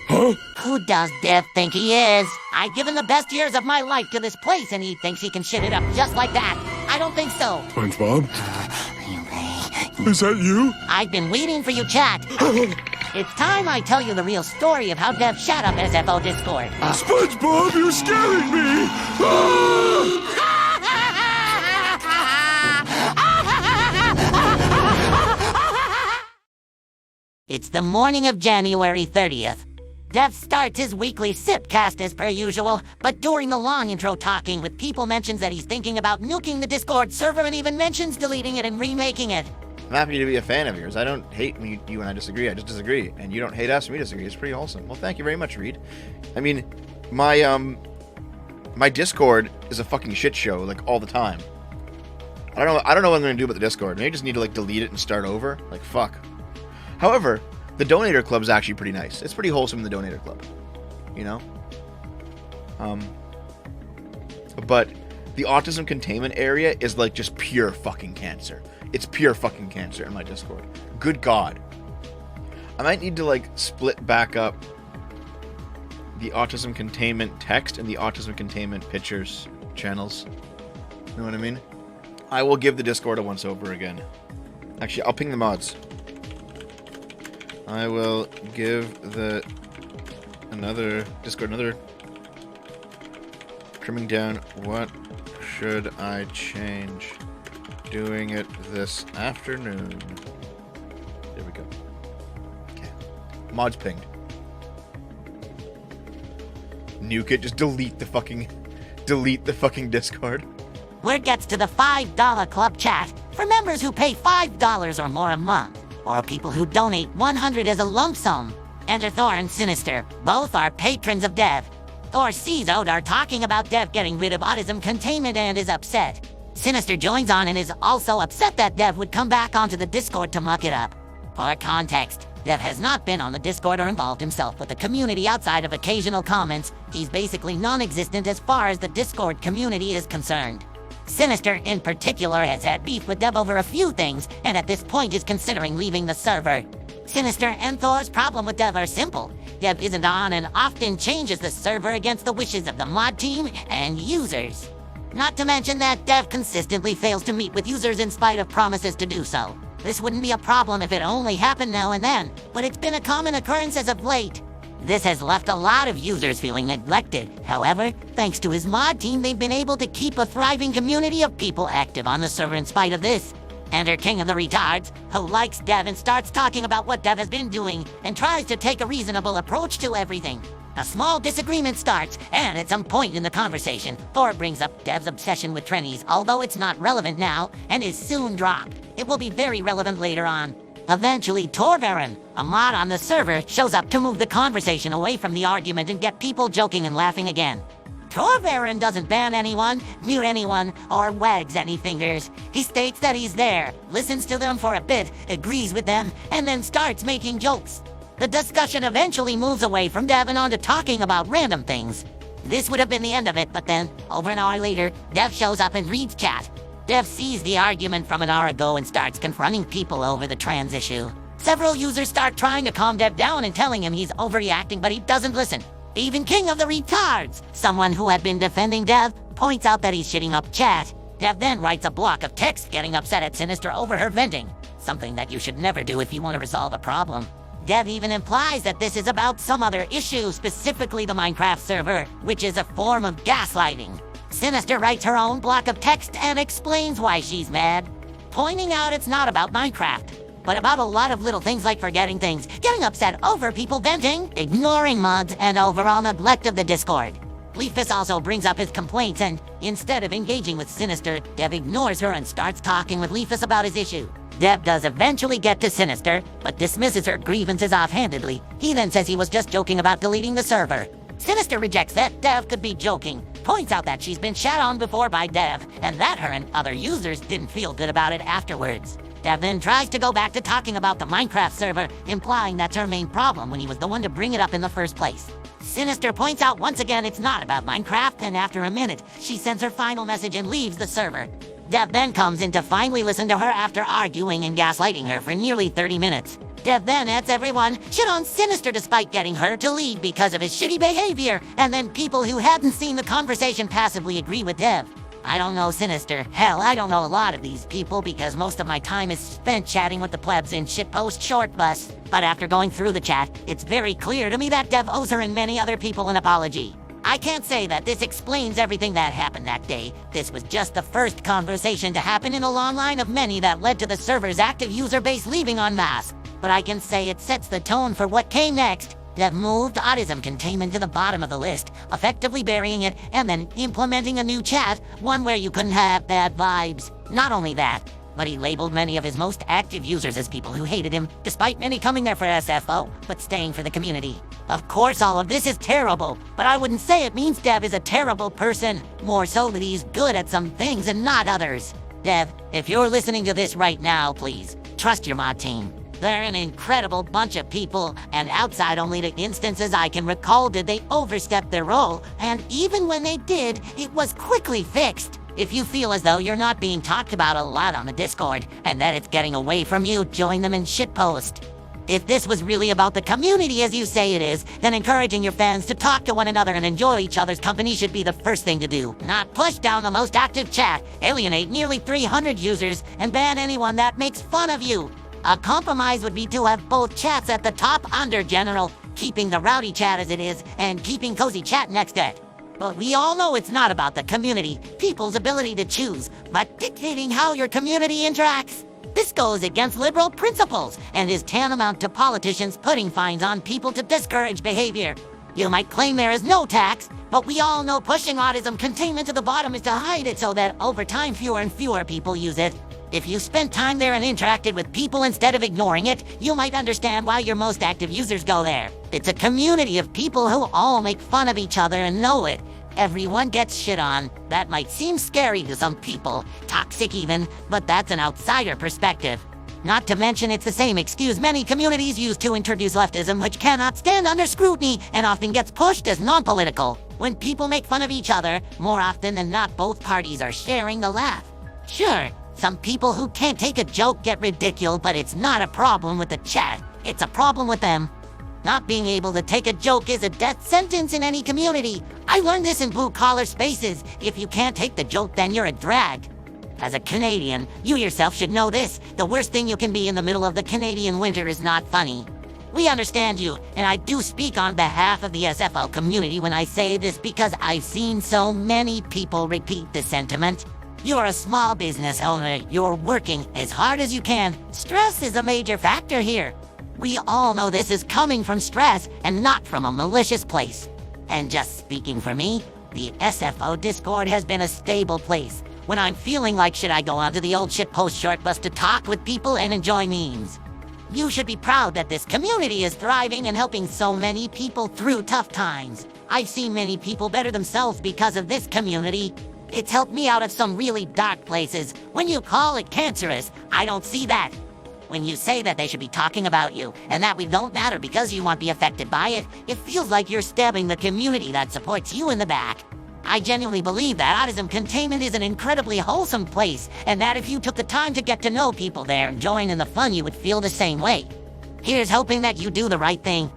Huh? Who does Dev think he is? I've given the best years of my life to this place, and he thinks he can shit it up just like that. I don't think so. SpongeBob? Is that you? I've been waiting for you, chat. It's time I tell you the real story of how Dev shot up SFO Discord. SpongeBob, you're scaring me! Ah! It's the morning of January 30th. Dev starts his weekly sipcast as per usual, but during the long intro talking with people mentions that he's thinking about nuking the Discord server and even mentions deleting it and remaking it. I'm happy to be a fan of yours. I don't hate when you and I disagree. I just disagree. And you don't hate us when we disagree. It's pretty wholesome. Well, thank you very much, Reed. I mean, my Discord is a fucking shit show, like, all the time. I don't know what I'm going to do about the Discord. Maybe I just need to, like, delete it and start over. Like, fuck. However, the Donator Club is actually pretty nice. It's pretty wholesome in the Donator Club. You know? But the autism containment area is, like, just pure fucking cancer. It's pure fucking cancer in my Discord. Good God. I might need to, like, split back up the autism containment text and the autism containment pictures channels. You know what I mean? I will give the Discord a once-over again. Actually, I'll ping the mods. I will give the Discord another trimming down. What should I change? Doing it this afternoon. There we go. Okay. Mods pinged. Nuke it. Just delete the fucking Discord. Word gets to the $5 club chat for members who pay $5 or more a month, or people who donate $100 as a lump sum. Enter Thor and Sinister. Both are patrons of Dev. Thor sees Odar talking about Dev getting rid of autism containment and is upset. Sinister joins on and is also upset that Dev would come back onto the Discord to muck it up. For context, Dev has not been on the Discord or involved himself with the community outside of occasional comments. He's basically non-existent as far as the Discord community is concerned. Sinister, in particular, has had beef with Dev over a few things, and at this point is considering leaving the server. Sinister and Thor's problem with Dev are simple. Dev isn't on and often changes the server against the wishes of the mod team and users. Not to mention that Dev consistently fails to meet with users in spite of promises to do so. This wouldn't be a problem if it only happened now and then, but it's been a common occurrence as of late. This has left a lot of users feeling neglected. However, thanks to his mod team, they've been able to keep a thriving community of people active on the server in spite of this. Enter King of the Retards, who likes Dev and starts talking about what Dev has been doing and tries to take a reasonable approach to everything. A small disagreement starts, and at some point in the conversation, Thor brings up Dev's obsession with trannies, although it's not relevant now, and is soon dropped. It will be very relevant later on. Eventually, Torvarin, a mod on the server, shows up to move the conversation away from the argument and get people joking and laughing again. Torvarin doesn't ban anyone, mute anyone, or wags any fingers. He states that he's there, listens to them for a bit, agrees with them, and then starts making jokes. The discussion eventually moves away from Dev and onto talking about random things. This would have been the end of it, but then, over an hour later, Dev shows up and reads chat. Dev sees the argument from an hour ago and starts confronting people over the trans issue. Several users start trying to calm Dev down and telling him he's overreacting, but he doesn't listen. Even King of the Retards, someone who had been defending Dev, points out that he's shitting up chat. Dev then writes a block of text getting upset at Sinister over her venting, something that you should never do if you want to resolve a problem. Dev even implies that this is about some other issue, specifically the Minecraft server, which is a form of gaslighting. Sinister writes her own block of text and explains why she's mad, pointing out it's not about Minecraft, but about a lot of little things like forgetting things, getting upset over people venting, ignoring mods, and overall neglect of the Discord. Leafus also brings up his complaints and, instead of engaging with Sinister, Dev ignores her and starts talking with Leafus about his issue. Dev does eventually get to Sinister, but dismisses her grievances offhandedly. He then says he was just joking about deleting the server. Sinister rejects that Dev could be joking, points out that she's been shat on before by Dev, and that her and other users didn't feel good about it afterwards. Dev then tries to go back to talking about the Minecraft server, implying that's her main problem when he was the one to bring it up in the first place. Sinister points out once again it's not about Minecraft, and after a minute, she sends her final message and leaves the server. Dev then comes in to finally listen to her after arguing and gaslighting her for nearly 30 minutes. Dev then adds everyone shit on Sinister despite getting her to leave because of his shitty behavior, and then people who hadn't seen the conversation passively agree with Dev. I don't know Sinister. Hell, I don't know a lot of these people because most of my time is spent chatting with the plebs in shitpost short bus. But after going through the chat, it's very clear to me that Dev owes her and many other people an apology. I can't say that this explains everything that happened that day. This was just the first conversation to happen in a long line of many that led to the server's active user base leaving en masse. But I can say it sets the tone for what came next. That moved autism containment to the bottom of the list, effectively burying it, and then implementing a new chat, one where you couldn't have bad vibes. Not only that, but he labeled many of his most active users as people who hated him, despite many coming there for SFO, but staying for the community. Of course, all of this is terrible, but I wouldn't say it means Dev is a terrible person. More so that he's good at some things and not others. Dev, if you're listening to this right now, please, trust your mod team. They're an incredible bunch of people, and outside only the instances I can recall did they overstep their role, and even when they did, it was quickly fixed. If you feel as though you're not being talked about a lot on the Discord, and that it's getting away from you, join them in shitpost. If this was really about the community as you say it is, then encouraging your fans to talk to one another and enjoy each other's company should be the first thing to do. Not push down the most active chat, alienate nearly 300 users, and ban anyone that makes fun of you. A compromise would be to have both chats at the top under general, keeping the rowdy chat as it is, and keeping cozy chat next to it. But we all know it's not about the community, people's ability to choose, but dictating how your community interacts. This goes against liberal principles, and is tantamount to politicians putting fines on people to discourage behavior. You might claim there is no tax, but we all know pushing autism containment to the bottom is to hide it so that over time fewer and fewer people use it. If you spent time there and interacted with people instead of ignoring it, you might understand why your most active users go there. It's a community of people who all make fun of each other and know it. Everyone gets shit on. That might seem scary to some people, toxic even, but that's an outsider perspective. Not to mention it's the same excuse many communities use to introduce leftism, which cannot stand under scrutiny and often gets pushed as non-political. When people make fun of each other, more often than not both parties are sharing the laugh. Sure, some people who can't take a joke get ridiculed, but it's not a problem with the chat. It's a problem with them. Not being able to take a joke is a death sentence in any community. I learned this in blue-collar spaces. If you can't take the joke, then you're a drag. As a Canadian, you yourself should know this. The worst thing you can be in the middle of the Canadian winter is not funny. We understand you, and I do speak on behalf of the SFL community when I say this because I've seen so many people repeat this sentiment. You're a small business owner. You're working as hard as you can. Stress is a major factor here. We all know this is coming from stress and not from a malicious place. And just speaking for me, the SFO Discord has been a stable place. When I'm feeling like shit, I go onto the old shitpost short bus to talk with people and enjoy memes. You should be proud that this community is thriving and helping so many people through tough times. I've seen many people better themselves because of this community. It's helped me out of some really dark places. When you call it cancerous, I don't see that. When you say that they should be talking about you, and that we don't matter because you won't be affected by it, it feels like you're stabbing the community that supports you in the back. I genuinely believe that autism containment is an incredibly wholesome place, and that if you took the time to get to know people there and join in the fun, you would feel the same way. Here's hoping that you do the right thing.